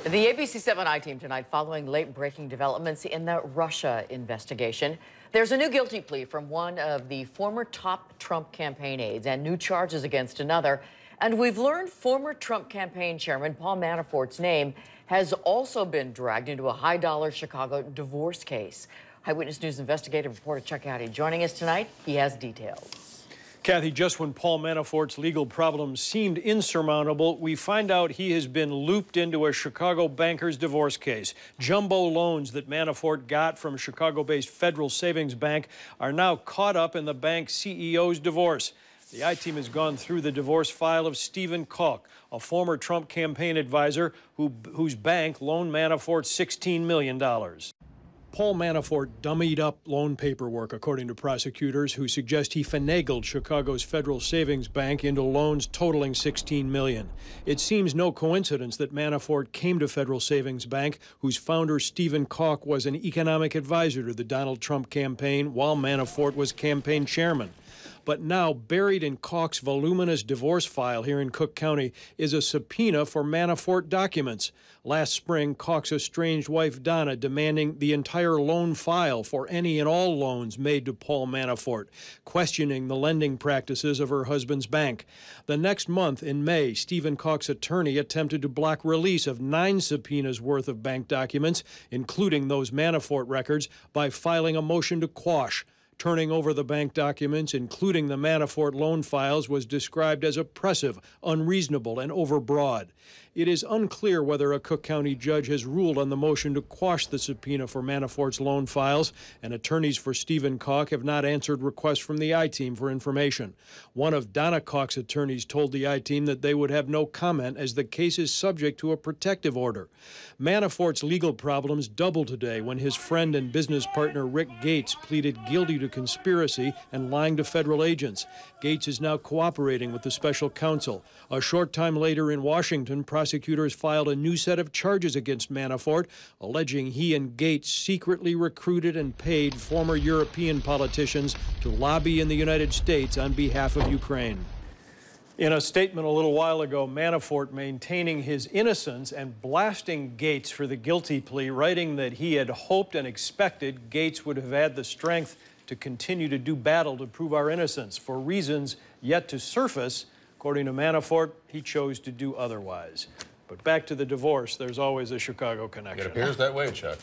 The ABC 7 I-team tonight following late-breaking developments in the Russia investigation. There's a new guilty plea from one of the former top Trump campaign aides and new charges against another. And we've learned former Trump campaign chairman Paul Manafort's name has also been dragged into a high-dollar Chicago divorce case. Eyewitness News investigative reporter Chuck Aide joining us tonight. He has details. Kathy, just when Paul Manafort's legal problems seemed insurmountable, we find out he has been looped into a Chicago banker's divorce case. Jumbo loans that Manafort got from Chicago-based Federal Savings Bank are now caught up in the bank's CEO's divorce. The I-team has gone through the divorce file of Stephen Koch, a former Trump campaign advisor whose bank loaned Manafort $16 million. Paul Manafort dummied up loan paperwork, according to prosecutors, who suggest he finagled Chicago's Federal Savings Bank into loans totaling $16 million. It seems no coincidence that Manafort came to Federal Savings Bank, whose founder, Stephen Koch, was an economic advisor to the Donald Trump campaign while Manafort was campaign chairman. But now, buried in Koch's voluminous divorce file here in Cook County is a subpoena for Manafort documents. Last spring, Koch's estranged wife, Donna, demanding the entire loan file for any and all loans made to Paul Manafort, questioning the lending practices of her husband's bank. The next month, in May, Stephen Koch's attorney attempted to block release of 9 subpoenas worth of bank documents, including those Manafort records, by filing a motion to quash. Turning over the bank documents, including the Manafort loan files, was described as oppressive, unreasonable, and overbroad. It is unclear whether a Cook County judge has ruled on the motion to quash the subpoena for Manafort's loan files, and attorneys for Stephen Koch have not answered requests from the I-team for information. One of Donna Koch's attorneys told the I-team that they would have no comment as the case is subject to a protective order. Manafort's legal problems doubled today when his friend and business partner Rick Gates pleaded guilty to conspiracy and lying to federal agents. Gates is now cooperating with the special counsel. A short time later in Washington, prosecutors filed a new set of charges against Manafort, alleging he and Gates secretly recruited and paid former European politicians to lobby in the United States on behalf of Ukraine. In a statement a little while ago, Manafort maintaining his innocence and blasting Gates for the guilty plea, writing that he had hoped and expected Gates would have had the strength to continue to do battle to prove our innocence. For reasons yet to surface, according to Manafort, he chose to do otherwise. But back to the divorce, there's always a Chicago connection. It appears that way, Chuck.